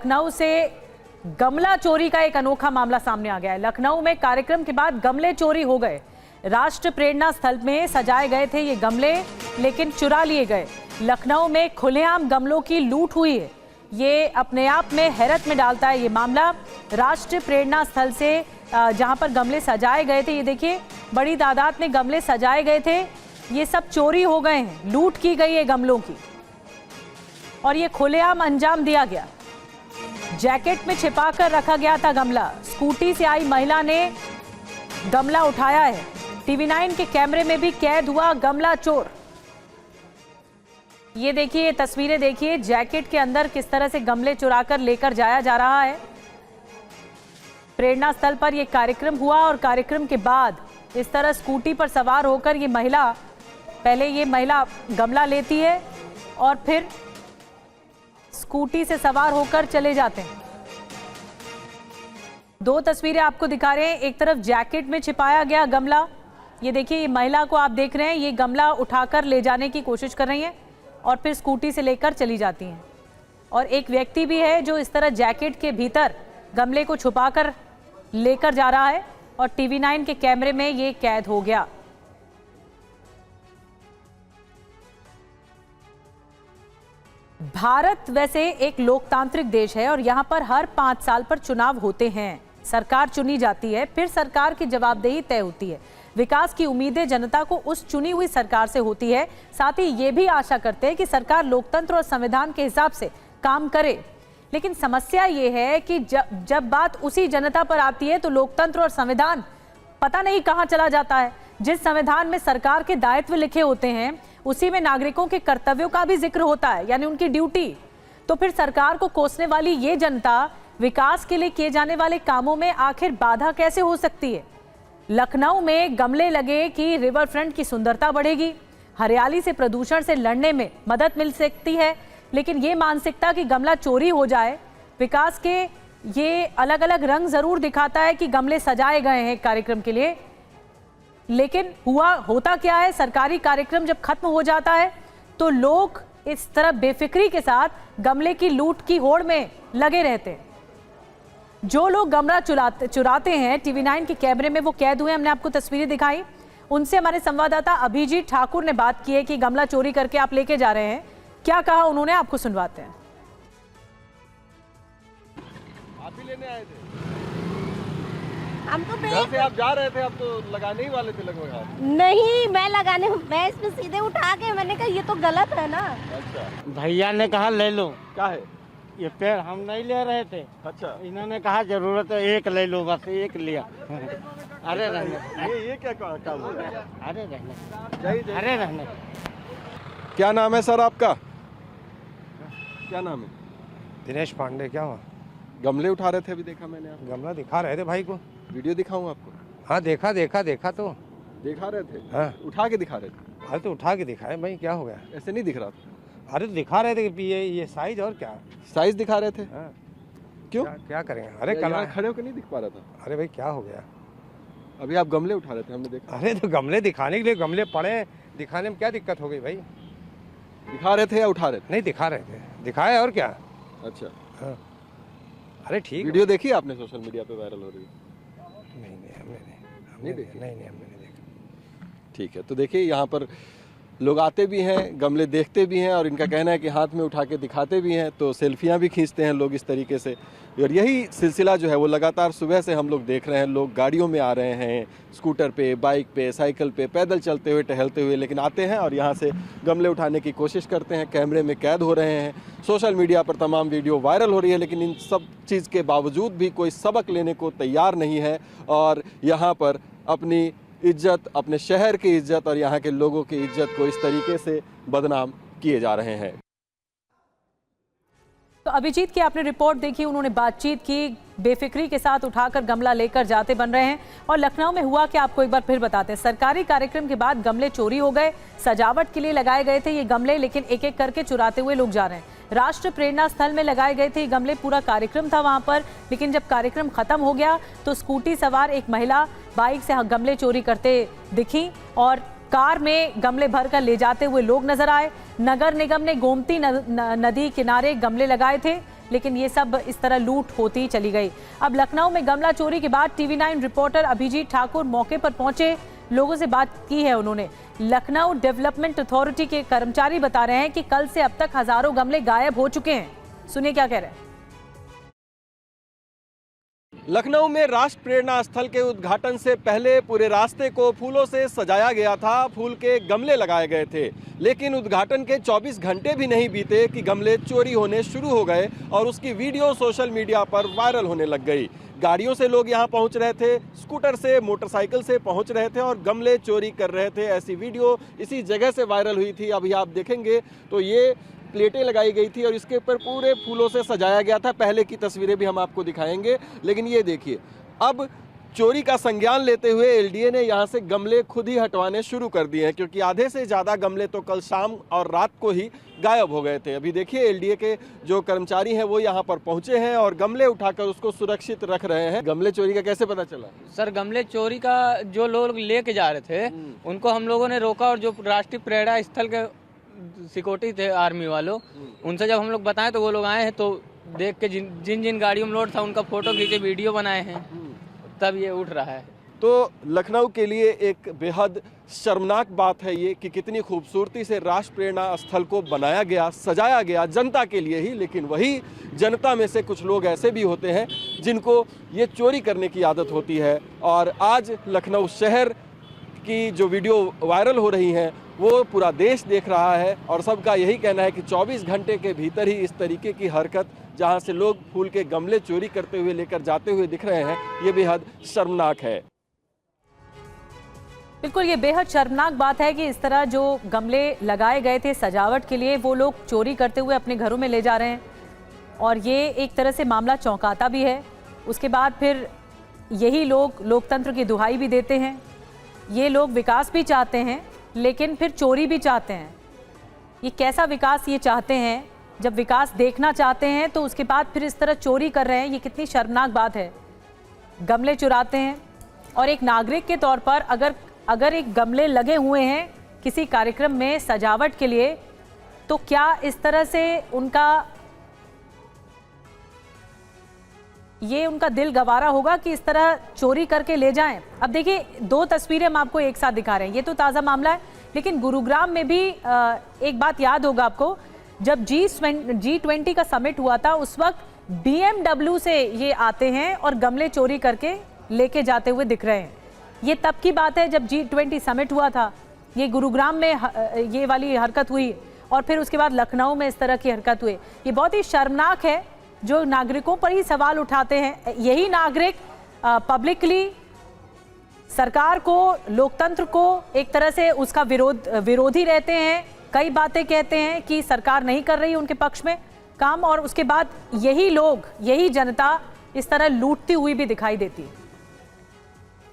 लखनऊ से गमला चोरी का एक अनोखा मामला सामने आ गया है। लखनऊ में कार्यक्रम के बाद गमले चोरी हो गए। राष्ट्र प्रेरणा स्थल में सजाए गए थे ये गमले, लेकिन चुरा लिए गए। लखनऊ में खुलेआम गमलों की लूट हुई है। ये अपने आप में हैरत में डालता है ये मामला। राष्ट्र प्रेरणा स्थल से जहां पर गमले सजाए गए थे, ये देखिए बड़ी तादाद में गमले सजाए गए थे, ये सब चोरी हो गए हैं, लूट की गई है गमलों की और ये खुलेआम अंजाम दिया गया। जैकेट में छिपा कर रखा गया था गमला। स्कूटी से आई महिला ने गमला उठाया है। TV9 के कैमरे में भी कैद हुआ गमला चोर। ये देखिए तस्वीरें देखिए, जैकेट के अंदर किस तरह से गमले चुरा कर लेकर जाया जा रहा है। प्रेरणा स्थल पर यह कार्यक्रम हुआ और कार्यक्रम के बाद इस तरह स्कूटी पर सवार होकर ये महिला गमला लेती है और फिर स्कूटी से सवार होकर चले जाते हैं। दो तस्वीरें आपको दिखा रहे हैं। एक तरफ जैकेट में छिपाया गया गमला, ये देखिए ये महिला को आप देख रहे हैं, ये गमला उठाकर ले जाने की कोशिश कर रही हैं और फिर स्कूटी से लेकर चली जाती हैं। और एक व्यक्ति भी है जो इस तरह जैकेट के भीतर गमले को छुपाकर लेकर जा रहा है और TV9 के कैमरे में ये कैद हो गया। भारत वैसे एक लोकतांत्रिक देश है और यहां पर हर 5 साल पर चुनाव होते हैं। सरकार चुनी जाती है, फिर सरकार की जवाबदेही तय होती है। विकास की उम्मीदें जनता को उस चुनी हुई सरकार से होती है। साथ ही ये भी आशा करते हैं कि सरकार लोकतंत्र और संविधान के हिसाब से काम करे। लेकिन समस्या ये है कि जब बात उसी जनता पर आती है तो लोकतंत्र और संविधान पता नहीं कहां चला जाता है। जिस संविधान में सरकार के दायित्व लिखे होते हैं उसी में नागरिकों के कर्तव्यों का भी जिक्र होता है, यानी उनकी ड्यूटी। तो फिर सरकार को कोसने वाली ये जनता विकास के लिए किए जाने वाले कामों में आखिर बाधा कैसे हो सकती है? लखनऊ में गमले लगे कि रिवर फ्रंट की सुंदरता बढ़ेगी, हरियाली से प्रदूषण से लड़ने में मदद मिल सकती है। लेकिन ये मानसिकता कि गमला चोरी हो जाए, विकास के ये अलग अलग रंग जरूर दिखाता है कि गमले सजाए गए हैं कार्यक्रम के लिए, लेकिन होता क्या है, सरकारी कार्यक्रम जब खत्म हो जाता है तो लोग इस तरह बेफिक्री के साथ गमले की लूट की होड़ में लगे रहते हैं। जो लोग गमला चुराते हैं, TV9 के कैमरे में वो कैद हुए, हमने आपको तस्वीरें दिखाई। उनसे हमारे संवाददाता अभिजीत ठाकुर ने बात की है कि गमला चोरी करके आप लेके जा रहे हैं, क्या कहा उन्होंने, आपको सुनवाते हैं। आप भी लेने आए थे? हम तो घर से आप जा रहे थे, आप तो लगाने ही वाले थे लगभग आप। नहीं, मैं इसमें सीधे उठा के मैंने कहा ये तो गलत है ना। अच्छा, भैया ने कहा ले लो। क्या है ये पेड़ हम नहीं ले रहे थे। अच्छा, इन्होंने कहा जरूरत है एक ले लो, बस एक लिया। अरे रहने, ये क्या काम हो रहा है? अरे रहने, जय अरे रहने। क्या नाम है सर आपका? क्या नाम है? दिनेश पांडे। क्या हुआ? गमले उठा रहे थे, अभी देखा मैंने आपको। गमला दिखा रहे थे भाई को। वीडियो दिखाऊं आपको? हाँ देखा तो। दिखा रहे थे? हाँ उठा के दिखा रहे थे? अरे तो उठा के दिखाए भाई, क्या हो गया? ऐसे नहीं दिख रहा था। अरे तो दिखा रहे थे कि ये साइज और क्या साइज दिखा रहे थे? हाँ। क्यों? क्या करेंगे? अरे या कल यहाँ खड़े होकर नहीं दिख पा रहा था। अरे भाई क्या हो गया? अभी आप गमले उठा रहे थे, हमने देखा। अरे तो गमले दिखाने के लिए गमले पड़े, दिखाने में क्या दिक्कत हो गई भाई? दिखा रहे थे या उठा रहे थे? नहीं दिखा रहे थे, दिखाए और क्या। अच्छा, हाँ अरे ठीक। वीडियो देखी आपने? सोशल मीडिया पे वायरल हो रही है। नहीं हमने नहीं देखी? नहीं हमने नहीं देखा। ठीक है, तो देखिए यहाँ पर लोग आते भी हैं, गमले देखते भी हैं और इनका कहना है कि हाथ में उठा के दिखाते भी हैं, तो सेल्फियाँ भी खींचते हैं लोग इस तरीके से। और यही सिलसिला जो है वो लगातार सुबह से हम लोग देख रहे हैं। लोग गाड़ियों में आ रहे हैं, स्कूटर पे, बाइक पे, साइकिल पे, पैदल चलते हुए, टहलते हुए, लेकिन आते हैं और यहाँ से गमले उठाने की कोशिश करते हैं। कैमरे में कैद हो रहे हैं, सोशल मीडिया पर तमाम वीडियो वायरल हो रही है, लेकिन इन सब चीज़ के बावजूद भी कोई सबक लेने को तैयार नहीं है और यहाँ पर अपनी इज्जत, अपने शहर की इज्जत और यहाँ के लोगों की इज्जत को इस तरीके से बदनाम किए जा रहे हैं। तो अभिजीत की आपने रिपोर्ट देखी, उन्होंने बातचीत की, बेफिक्री के साथ उठाकर गमला लेकर जाते बन रहे हैं। और लखनऊ में हुआ कि आपको एक बार फिर बताते हैं। सरकारी कार्यक्रम के बाद गमले चोरी हो गए। सजावट के लिए लगाए गए थे ये गमले, लेकिन एक एक करके चुराते हुए लोग जा रहे हैं। राष्ट्र प्रेरणा स्थल में लगाए गए थे ये गमले, पूरा कार्यक्रम था वहां पर, लेकिन जब कार्यक्रम खत्म हो गया तो स्कूटी सवार एक महिला बाइक से गमले चोरी करते दिखी और कार में गमले भरकर ले जाते हुए लोग नजर आए। नगर निगम ने गोमती नदी किनारे गमले लगाए थे, लेकिन ये सब इस तरह लूट होती चली गई। अब लखनऊ में गमला चोरी के बाद TV9 रिपोर्टर अभिजीत ठाकुर मौके पर पहुंचे, लोगों से बात की है उन्होंने। लखनऊ डेवलपमेंट अथॉरिटी के कर्मचारी बता रहे हैं कि कल से अब तक हजारों गमले गायब हो चुके हैं। सुनिए क्या कह रहे हैं। लखनऊ में राष्ट्र प्रेरणा स्थल के उद्घाटन से पहले पूरे रास्ते को फूलों से सजाया गया था, फूल के गमले लगाए गए थे, लेकिन उद्घाटन के 24 घंटे भी नहीं बीते कि गमले चोरी होने शुरू हो गए और उसकी वीडियो सोशल मीडिया पर वायरल होने लग गई। गाड़ियों से लोग यहां पहुंच रहे थे, स्कूटर से, मोटरसाइकिल से पहुंच रहे थे और गमले चोरी कर रहे थे। ऐसी वीडियो इसी जगह से वायरल हुई थी। अभी आप देखेंगे तो ये प्लेटें लगाई गई थी और इसके ऊपर पूरे फूलों से सजाया गया था। पहले की तस्वीरें भी हम आपको दिखाएंगे, लेकिन ये देखिए, अब चोरी का संज्ञान लेते हुए एलडीए ने यहाँ से गमले खुद ही हटवाने शुरू कर दिए हैं, क्योंकि आधे से ज़्यादा गमले तो कल शाम और रात को ही गायब हो गए थे। अभी देखिए एलडीए के जो कर्मचारी हैं वो यहाँ पर पहुँचे हैं और गमले उठाकर उसको सुरक्षित रख रहे हैं। गमले चोरी का कैसे पता चला? सर, गमले चोरी का जो लोग लेके जा रहे थे उनको हम लोगों ने रोका और जो राष्ट्रीय प्रेरणा स्थल के सिक्योरिटी थे आर्मी वालों, उनसे जब हम लोग बताएं तो वो लोग आए हैं, तो देख के जिन जिन गाड़ियों में लोड था उनका फोटो खींचे, वीडियो बनाए हैं, तब ये उठ रहा है। तो लखनऊ के लिए एक बेहद शर्मनाक बात है ये कि कितनी खूबसूरती से राष्ट्र प्रेरणा स्थल को बनाया गया, सजाया गया जनता के लिए ही, लेकिन वही जनता में से कुछ लोग ऐसे भी होते हैं जिनको ये चोरी करने की आदत होती है। और आज लखनऊ शहर की जो वीडियो वायरल हो रही हैं वो पूरा देश देख रहा है और सबका यही कहना है कि 24 घंटे के भीतर ही इस तरीके की हरकत, जहां से लोग फूल के गमले चोरी करते हुए लेकर जाते हुए दिख रहे हैं, ये बेहद शर्मनाक है। बिल्कुल, ये बेहद शर्मनाक बात है कि इस तरह जो गमले लगाए गए थे सजावट के लिए, वो लोग चोरी करते हुए अपने घरों में ले जा रहे हैं और ये एक तरह से मामला चौंकाता भी है। उसके बाद फिर यही लोग लोकतंत्र की दुहाई भी देते हैं। ये लोग विकास भी चाहते हैं लेकिन फिर चोरी भी चाहते हैं। ये कैसा विकास ये चाहते हैं? जब विकास देखना चाहते हैं तो उसके बाद फिर इस तरह चोरी कर रहे हैं। ये कितनी शर्मनाक बात है। गमले चुराते हैं और एक नागरिक के तौर पर अगर एक गमले लगे हुए हैं किसी कार्यक्रम में सजावट के लिए, तो क्या इस तरह से उनका दिल गवारा होगा कि इस तरह चोरी करके ले जाएं? अब देखिए, दो तस्वीरें हम आपको एक साथ दिखा रहे हैं। ये तो ताज़ा मामला है, लेकिन गुरुग्राम में भी एक बात याद होगा आपको, जब G20 का समिट हुआ था उस वक्त BMW से ये आते हैं और गमले चोरी करके लेके जाते हुए दिख रहे हैं। ये तब की बात है जब G20 समिट हुआ था। ये गुरुग्राम में ये वाली हरकत हुई और फिर उसके बाद लखनऊ में इस तरह की हरकत हुई। ये बहुत ही शर्मनाक है। जो नागरिकों पर ही सवाल उठाते हैं, यही नागरिक पब्लिकली सरकार को, लोकतंत्र को एक तरह से उसका विरोधी रहते हैं। कई बातें कहते हैं कि सरकार नहीं कर रही उनके पक्ष में काम, और उसके बाद यही लोग, यही जनता इस तरह लूटती हुई भी दिखाई देती है।